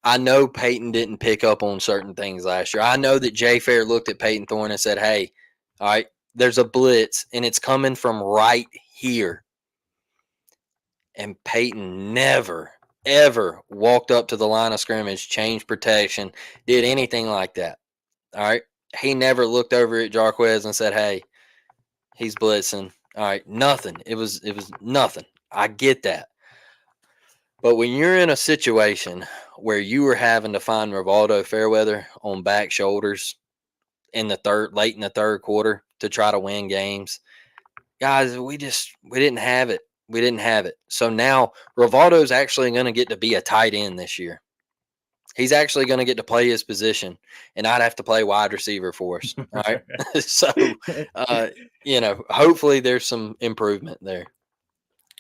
I know Peyton didn't pick up on certain things last year. I know that Jay Fair looked at Peyton Thorne and said, "Hey, all right, there's a blitz and it's coming from right here." And Peyton never, ever walked up to the line of scrimmage, changed protection, did anything like that. All right. He never looked over at Jarquez and said, "Hey, he's blitzing." All right. Nothing. It was nothing. I get that. But when you're in a situation where you were having to find Rivaldo Fairweather on back shoulders late in the third quarter to try to win games, guys, we didn't have it. We didn't have it. So now Rivaldo's actually going to get to be a tight end this year. He's actually going to get to play his position, and I'd have to play wide receiver for us. All right. So, hopefully there's some improvement there.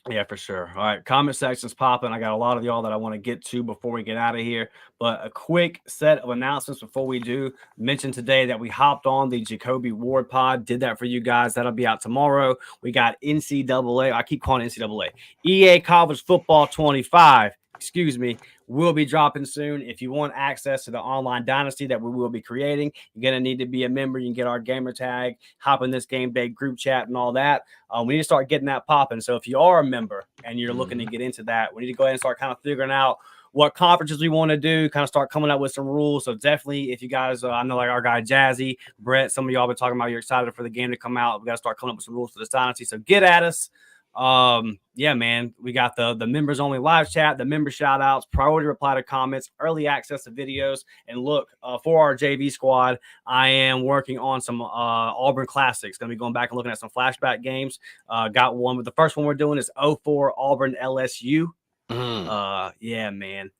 Yeah, for sure. All right. Comment section's popping. I got a lot of y'all that I want to get to before we get out of here. But a quick set of announcements before we do. Mention today that we hopped on the Jacobe Ward pod. Did that for you guys. That'll be out tomorrow. We got NCAA. I keep calling it NCAA. EA College Football 25. Will be dropping soon. If you want access to the online dynasty that we will be creating, you're going to need to be a member. You can get our gamer tag, hop in this game day group chat and all that. We need to start getting that popping. So if you are a member and you're looking to get into that, we need to go ahead and start kind of figuring out what conferences we want to do, kind of start coming up with some rules. So definitely, if you guys, I know like our guy Jazzy, Brett, some of y'all been talking about you're excited for the game to come out. We got to start coming up with some rules for this dynasty. So get at us. Yeah, man, we got the members only live chat, the member shout outs, priority reply to comments, early access to videos. And look, for our JV squad, I am working on some Auburn classics. Gonna be going back and looking at some flashback games. Got one, but the first one we're doing is 04 Auburn LSU. Yeah, man.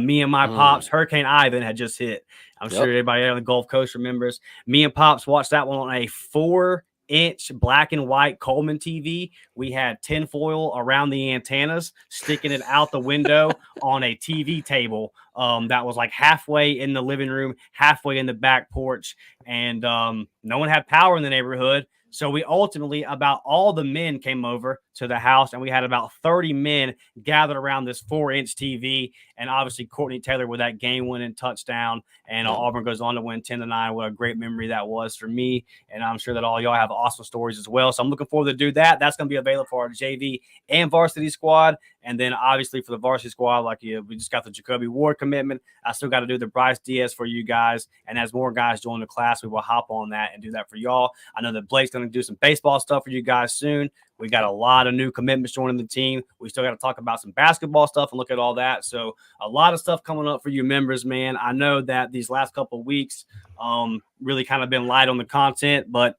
Me and my pops, Hurricane Ivan had just hit. I'm sure everybody on the Gulf Coast remembers. Me and pops watched that one on a 4-inch black and white Coleman TV. We had tinfoil around the antennas, sticking it out the window on a TV table that was like halfway in the living room, halfway in the back porch, and no one had power in the neighborhood. So we ultimately, about all the men came over to the house, and we had about 30 men gathered around this 4-inch TV. And obviously Courtney Taylor with that game-winning touchdown, and Auburn goes on to win 10-9. What a great memory that was for me, and I'm sure that all y'all have awesome stories as well. So I'm looking forward to do that. That's going to be available for our JV and varsity squad, and then obviously for the varsity squad, we just got the Jacobe Ward commitment. I still got to do the Bryce Diaz for you guys, and as more guys join the class, we will hop on that and do that for y'all. I know that Blake's going to do some baseball stuff for you guys soon. We got a lot of new commitments joining the team. We still got to talk about some basketball stuff and look at all that. So a lot of stuff coming up for you members, man. I know that these last couple of weeks really kind of been light on the content, but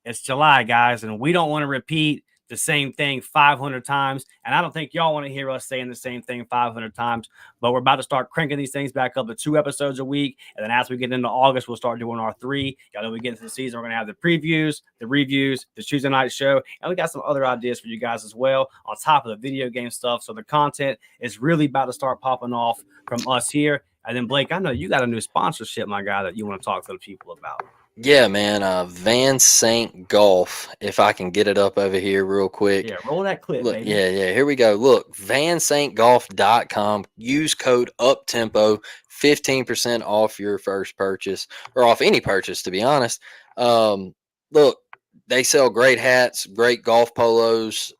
it's July, guys, and we don't want to repeat the same thing 500 times. And I don't think y'all want to hear us saying the same thing 500 times, but we're about to start cranking these things back up to 2 episodes a week. And then as we get into August, we'll start doing our 3. Y'all know we get into the season, we're going to have the previews, the reviews, the Tuesday night show. And we got some other ideas for you guys as well on top of the video game stuff. So the content is really about to start popping off from us here. And then Blake, I know you got a new sponsorship, my guy, that you want to talk to the people about. Yeah, man. Van St. Golf, if I can get it up over here real quick. Yeah, roll that clip, Look, baby. Yeah. Here we go. Look, vanstgolf.com. Use code UPTEMPO, 15% off your first purchase, or off any purchase, to be honest. Look, they sell great hats, great golf polos.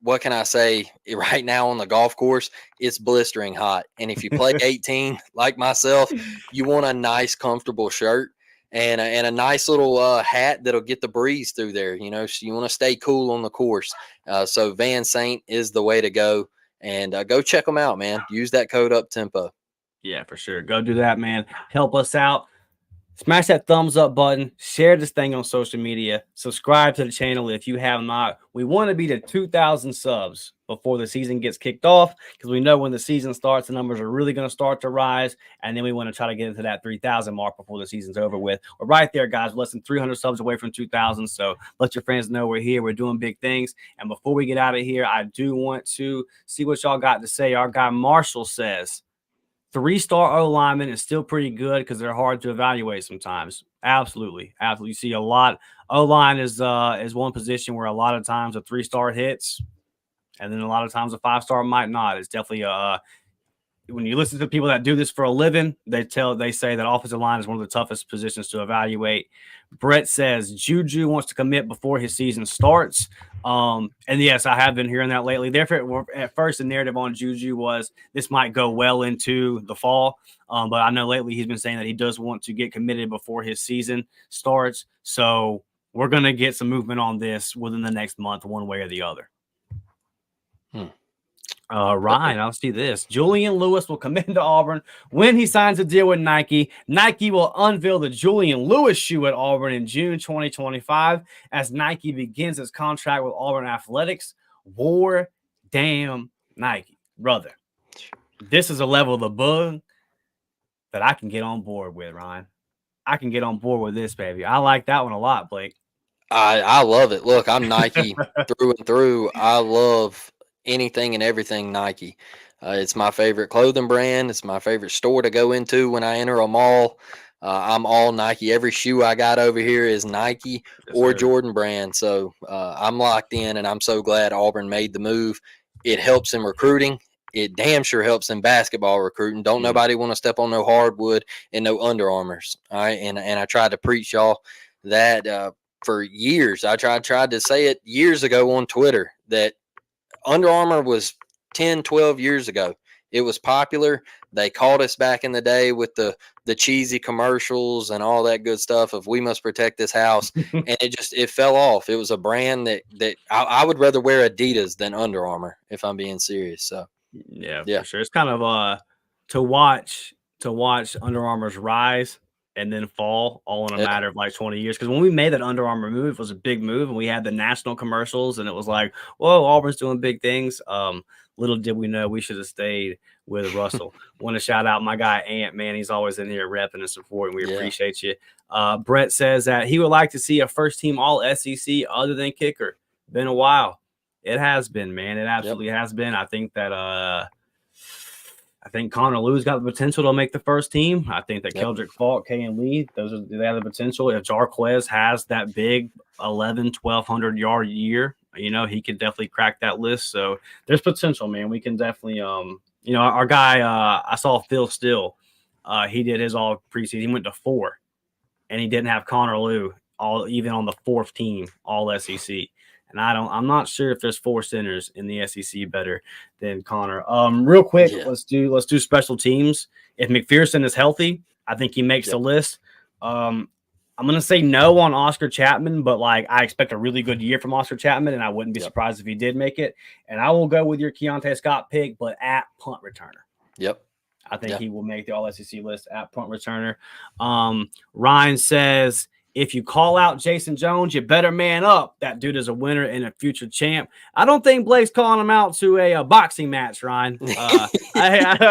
What can I say? Right now on the golf course, it's blistering hot. And if you play 18 like myself, you want a nice, comfortable shirt and a nice little hat that'll get the breeze through there. So you want to stay cool on the course. So Van St. is the way to go. And go check them out, man. Use that code UPTEMPO. Yeah, for sure. Go do that, man. Help us out. Smash that thumbs up button. Share this thing on social media. Subscribe to the channel if you have not. We want to be to 2,000 subs before the season gets kicked off, because we know when the season starts, the numbers are really going to start to rise. And then we want to try to get into that 3,000 mark before the season's over with. We're right there, guys. We're less than 300 subs away from 2,000. So let your friends know we're here. We're doing big things. And before we get out of here, I do want to see what y'all got to say. Our guy Marshall says, 3-star O lineman is still pretty good because they're hard to evaluate sometimes. Absolutely. You see a lot. O line is one position where a lot of times a 3-star hits, and then a lot of times a 5-star might not. It's definitely when you listen to people that do this for a living, they say that offensive line is one of the toughest positions to evaluate. Brett says Juju wants to commit before his season starts. And yes, I have been hearing that lately. Therefore, at first, the narrative on Juju was this might go well into the fall. But I know lately he's been saying that he does want to get committed before his season starts. So we're going to get some movement on this within the next month, one way or the other. Ryan, I'll see this. Julian Lewis will come into Auburn when he signs a deal with Nike. Nike will unveil the Julian Lewis shoe at Auburn in June 2025 as Nike begins its contract with Auburn Athletics. War damn Nike, brother. This is a level of the bug that I can get on board with, Ryan. I can get on board with this, baby. I like that one a lot, Blake. I love it. Look, I'm Nike through and through. I love anything and everything Nike. It's my favorite clothing brand. It's my favorite store to go into when I enter a mall. I'm all Nike. Every shoe I got over here is Nike or Jordan brand. So I'm locked in, and I'm so glad Auburn made the move. It helps in recruiting. It damn sure helps in basketball recruiting. Don't nobody want to step on no hardwood and no Under Armours. All right, and I tried to preach y'all that for years. I tried to say it years ago on Twitter that Under Armour was 10, 12 years ago. It was popular. They caught us back in the day with the cheesy commercials and all that good stuff of we must protect this house. And it fell off. It was a brand that I would rather wear Adidas than Under Armour, if I'm being serious. So yeah, for sure. It's kind of to watch Under Armour's rise and then fall all in a matter of like 20 years. Because when we made that Under Armour move, it was a big move, and we had the national commercials, and it was like, whoa, Auburn's doing big things. Little did we know we should have stayed with Russell. Want to shout out my guy Ant, man. He's always in here repping and supporting. We appreciate you. Brett says that he would like to see a first-team All-SEC other than kicker. Been a while. It has been, man. It absolutely has been. I think that I think Connor Lew's got the potential to make the first team. I think that Keldrick Falk, K and Lee, they have the potential. If Jarquez has that big 1,200 yard year, he could definitely crack that list. So there's potential, man. We can definitely, our guy, I saw Phil Still. He did his all preseason. He went to 4, and he didn't have Connor Lew even on the 4th team All SEC. And I'm not sure if there's 4 centers in the SEC better than Connor. Real quick, let's do special teams. If McPherson is healthy, I think he makes the list. I'm gonna say no on Oscar Chapman, but I expect a really good year from Oscar Chapman, and I wouldn't be surprised if he did make it. And I will go with your Keontae Scott pick, but at punt returner. Yep. I think he will make the All SEC list at punt returner. Ryan says, if you call out Jason Jones, you better man up. That dude is a winner and a future champ. I don't think Blake's calling him out to a boxing match, Ryan. I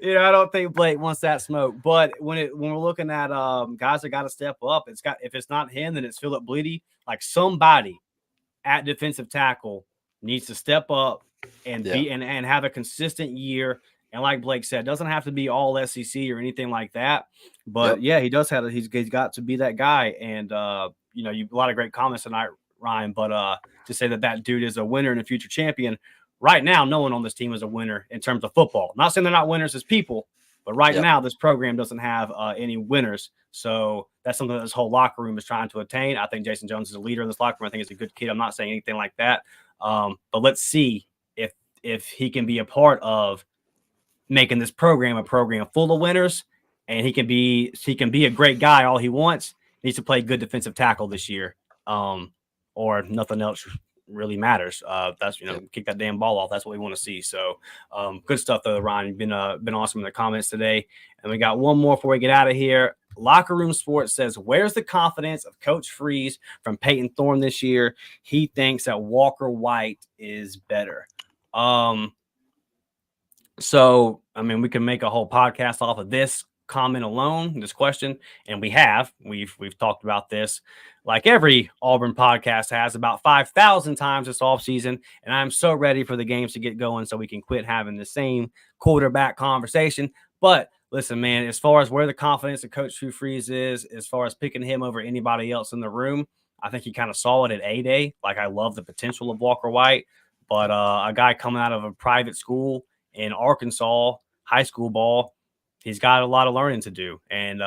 don't think Blake wants that smoke. But when we're looking at guys that got to step up, if it's not him, then it's Philip Bleedy. Like somebody at defensive tackle needs to step up and be and have a consistent year. And like Blake said, doesn't have to be all SEC or anything like that. But he does have he's got to be that guy. And you a lot of great comments tonight, Ryan. But to say that dude is a winner and a future champion, right now, no one on this team is a winner in terms of football. Not saying they're not winners as people, but right now this program doesn't have any winners. So that's something that this whole locker room is trying to attain. I think Jason Jones is a leader in this locker room. I think he's a good kid. I'm not saying anything like that. But let's see if he can be a part of making this program a program full of winners, and he can be a great guy. All he wants, needs to play good defensive tackle this year, or nothing else really matters. That's kick that damn ball off. That's what we want to see. So good stuff though, Ryan. You've been awesome in the comments today. And we got one more before we get out of here. Locker Room Sports says, where's the confidence of Coach Freeze from Peyton Thorne this year? He thinks that Walker White is better. So, I mean, we can make a whole podcast off of this comment alone, this question, and we've talked about this like every Auburn podcast has about 5,000 times this offseason, and I'm so ready for the games to get going so we can quit having the same quarterback conversation. But listen, man, as far as where the confidence of Coach Hugh Freeze is, as far as picking him over anybody else in the room, I think he kind of saw it at A-Day. Like, I love the potential of Walker White, but a guy coming out of a private school in Arkansas, high school ball, he's got a lot of learning to do. And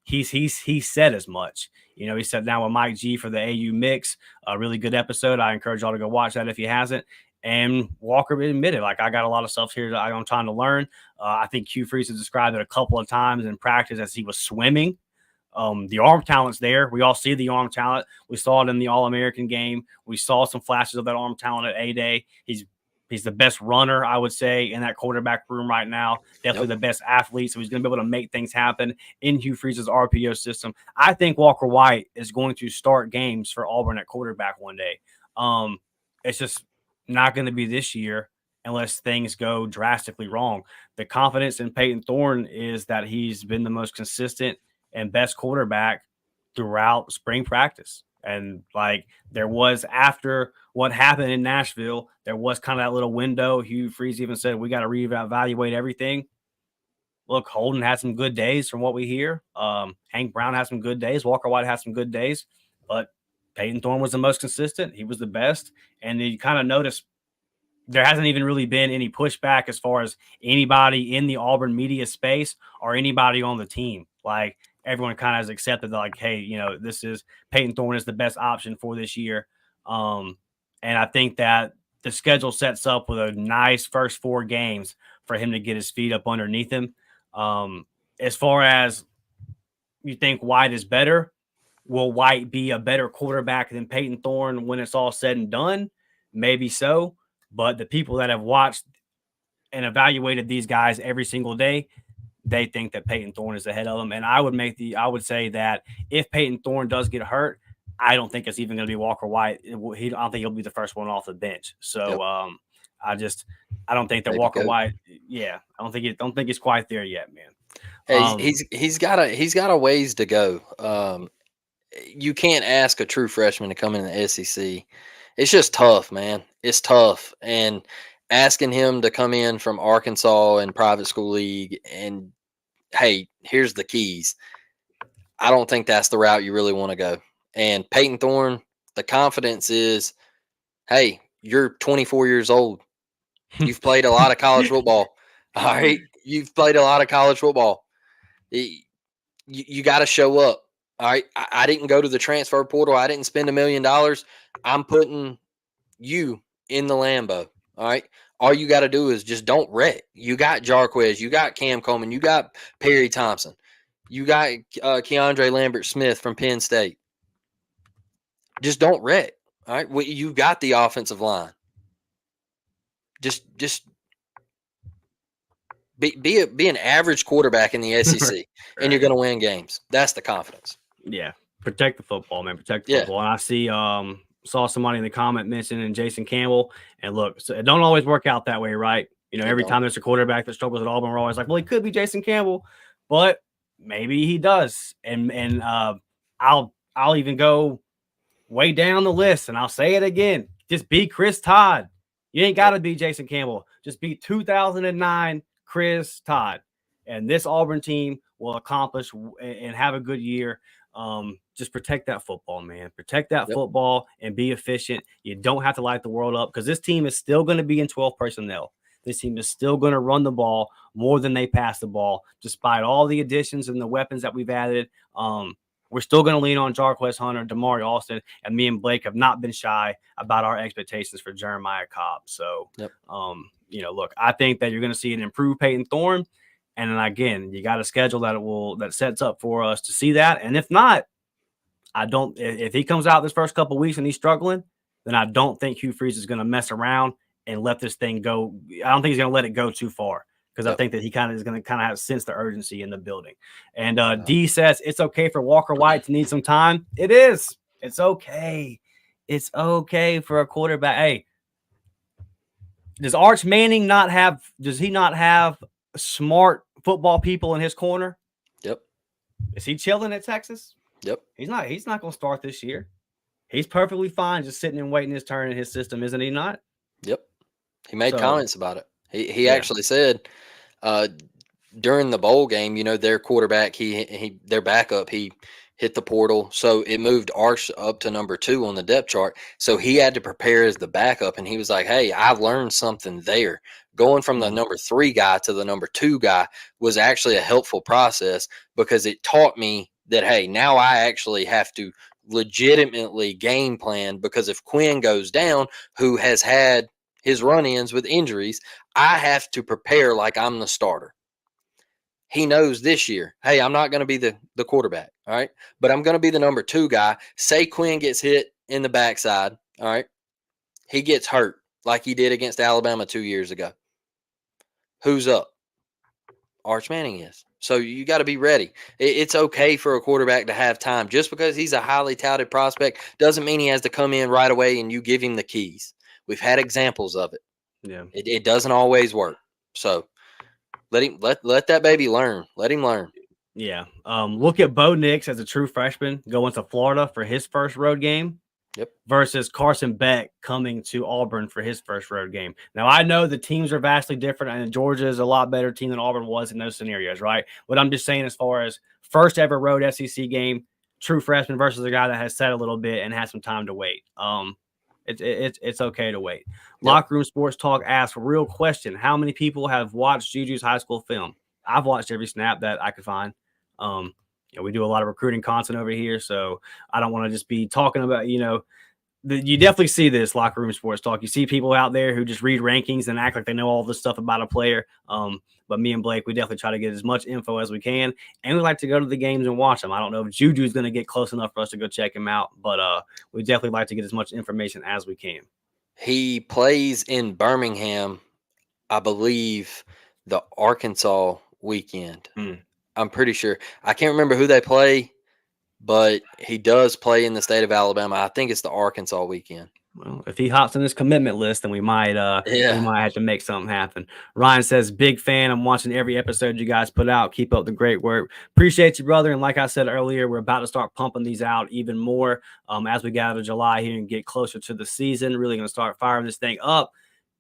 he said as much. He sat down with Mike G for the AU Mix, a really good episode. I encourage y'all to go watch that if he hasn't. And Walker admitted, like, I got a lot of stuff here that I'm trying to learn. I think Hugh Freeze has described it a couple of times in practice as he was swimming. The arm talent's there. We all see the arm talent. We saw it in the All-American game. We saw some flashes of that arm talent at A-Day. He's the best runner, I would say, in that quarterback room right now. Definitely the best athlete, so he's going to be able to make things happen in Hugh Freeze's RPO system. I think Walker White is going to start games for Auburn at quarterback one day. It's just not going to be this year unless things go drastically wrong. The confidence in Peyton Thorne is that he's been the most consistent and best quarterback throughout spring practice. And like there was after what happened in Nashville, there was kind of that little window. Hugh Freeze even said, we got to reevaluate everything. Look, Holden had some good days from what we hear. Hank Brown had some good days. Walker White had some good days, but Peyton Thorne was the most consistent. He was the best. And you kind of notice there hasn't even really been any pushback as far as anybody in the Auburn media space or anybody on the team. Like, everyone kind of has accepted that, like, hey, this is Peyton Thorne is the best option for this year. And I think that the schedule sets up with a nice first 4 games for him to get his feet up underneath him. As far as you think White is better, will White be a better quarterback than Peyton Thorne when it's all said and done? Maybe so. But the people that have watched and evaluated these guys every single day, they think that Peyton Thorne is ahead of them. And I would say that if Peyton Thorne does get hurt, I don't think it's even going to be Walker White. I don't think he'll be the first one off the bench. So I don't think that Maybe Walker White. Yeah, I don't think it's quite there yet, man. Hey, he's got a ways to go. You can't ask a true freshman to come in the SEC. It's just tough, man. It's tough. And asking him to come in from Arkansas and private school league and, hey, here's the keys. I don't think that's the route you really want to go. And Peyton Thorne, the confidence is, hey, you're 24 years old. You've played a lot of college football. All right. You've played a lot of college football. You got to show up. All right. I didn't go to the transfer portal. I didn't spend $1 million. I'm putting you in the Lambeau. All right. All you got to do is just don't wreck. You got Jarquez. You got Cam Coleman. You got Perry Thompson. You got Keandre Lambert-Smith from Penn State. Just don't wreck. All right. Well, you got the offensive line. Just be an average quarterback in the SEC, right. And you're going to win games. That's the confidence. Yeah. Protect the football, man. Protect the football. And I see saw somebody in the comment mentioning Jason Campbell. And look, so it don't always work out that way, right? Every time there's a quarterback that struggles at Auburn, we're always like, well, he could be Jason Campbell, but maybe he does. And I'll even go way down the list, and I'll say it again. Just be Chris Todd. You ain't got to be Jason Campbell. Just be 2009 Chris Todd. And this Auburn team will accomplish and have a good year. Just protect that football, man. Protect that football and be efficient. You don't have to light the world up because this team is still going to be in 12 personnel. This team is still going to run the ball more than they pass the ball, despite all the additions and the weapons that we've added. We're still going to lean on Jarquez Hunter, Damari Alston, and me and Blake have not been shy about our expectations for Jeremiah Cobb. So, look, I think that you're going to see an improved Peyton Thorne. And then again, you got a schedule that sets up for us to see that. And if not, if he comes out this first couple of weeks and he's struggling, then I don't think Hugh Freeze is going to mess around and let this thing go. I don't think he's going to let it go too far because I think that he kind of is going to kind of have sense the urgency in the building. And D says it's okay for Walker White to need some time. It is. It's okay. It's okay for a quarterback. Hey, does Arch Manning not have smart football people in his corner? Yep. Is he chilling at Texas? Yep. He's not going to start this year. He's perfectly fine just sitting and waiting his turn in his system, isn't he not? Yep. He made comments about it. He actually said during the bowl game, their quarterback, their backup, he hit the portal. So it moved Arch up to number 2 on the depth chart. So he had to prepare as the backup. And he was like, hey, I've learned something there. Going from the number 3 guy to the number 2 guy was actually a helpful process because it taught me that, hey, now I actually have to legitimately game plan because if Quinn goes down, who has had his run-ins with injuries, I have to prepare like I'm the starter. He knows this year, hey, I'm not going to be the quarterback, all right? But I'm going to be the number 2 guy. Say Quinn gets hit in the backside, all right? He gets hurt like he did against Alabama 2 years ago. Who's up? Arch Manning is. So you got to be ready. It's okay for a quarterback to have time. Just because he's a highly touted prospect doesn't mean he has to come in right away and you give him the keys. We've had examples of it. Yeah. It doesn't always work. So let that baby learn. Let him learn. Yeah. Look at Bo Nix as a true freshman going to Florida for his first road game. Yep. Versus Carson Beck coming to Auburn for his first road game. Now, I know the teams are vastly different, and Georgia is a lot better team than Auburn was in those scenarios, right? But I'm just saying as far as first ever road SEC game, true freshman versus a guy that has sat a little bit and has some time to wait. It's okay to wait. Yep. Locker Room Sports Talk asks, real question, how many people have watched Juju's high school film? I've watched every snap that I could find. We do a lot of recruiting content over here, so I don't want to just be talking about, you definitely see this Locker Room Sports Talk. You see people out there who just read rankings and act like they know all this stuff about a player. But me and Blake, we definitely try to get as much info as we can, and we like to go to the games and watch them. I don't know if Juju's going to get close enough for us to go check him out, but we definitely like to get as much information as we can. He plays in Birmingham, I believe, the Arkansas weekend. I'm pretty sure. I can't remember who they play, but he does play in the state of Alabama. I think it's the Arkansas weekend. Well, if he hops on this commitment list, then we might have to make something happen. Ryan says, big fan. I'm watching every episode you guys put out. Keep up the great work. Appreciate you, brother. And like I said earlier, we're about to start pumping these out even more as we get out of July here and get closer to the season. Really going to start firing this thing up.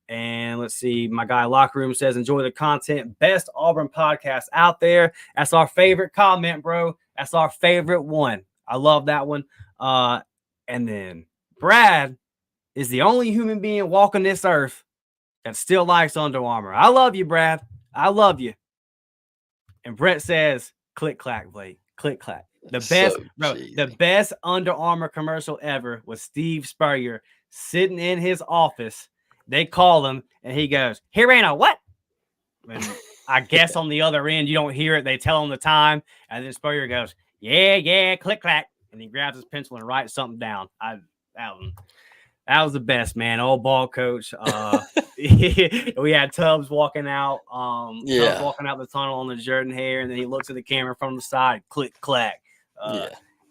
And let's see, my guy Locker Room says, enjoy the content. Best Auburn podcast out there. That's our favorite comment, bro. That's our favorite one. I love that one. And then Brad is the only human being walking this earth that still likes Under Armour. I love you, Brad. I love you. And Brett says, click, clack, Blake. Click, clack. The best Under Armour commercial ever was Steve Spurrier sitting in his office. They call him, and he goes, here ain't a what? And I guess on the other end, you don't hear it. They tell him the time, and then Spurrier goes, yeah, click, clack. And he grabs his pencil and writes something down. That was the best, man. Old ball coach. We had Tubbs walking out. Tubbs walking out the tunnel on the Jordan hair, and then he looks at the camera from the side. Click, clack.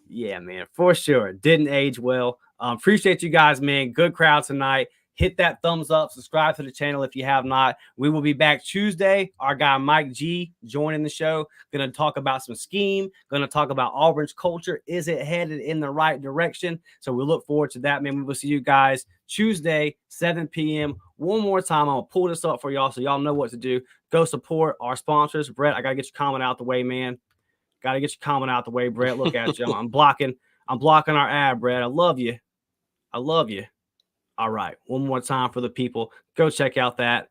Yeah, man, for sure. Didn't age well. Appreciate you guys, man. Good crowd tonight. Hit that thumbs up. Subscribe to the channel if you have not. We will be back Tuesday. Our guy Mike G joining the show. Going to talk about some scheme. Going to talk about Auburn's culture. Is it headed in the right direction? So we look forward to that, man. We will see you guys Tuesday, 7 p.m. One more time, I'm going to pull this up for y'all so y'all know what to do. Go support our sponsors. Brett, I got to get your comment out the way, man. Got to get your comment out the way, Brett. Look at you. I'm blocking our ad, Brett. I love you. All right. One more time for the people. Go check out that.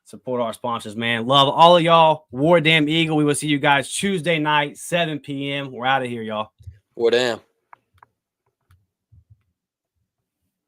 Support our sponsors, man. Love all of y'all. War Damn Eagle. We will see you guys Tuesday night, 7 p.m. We're out of here, y'all. War Damn.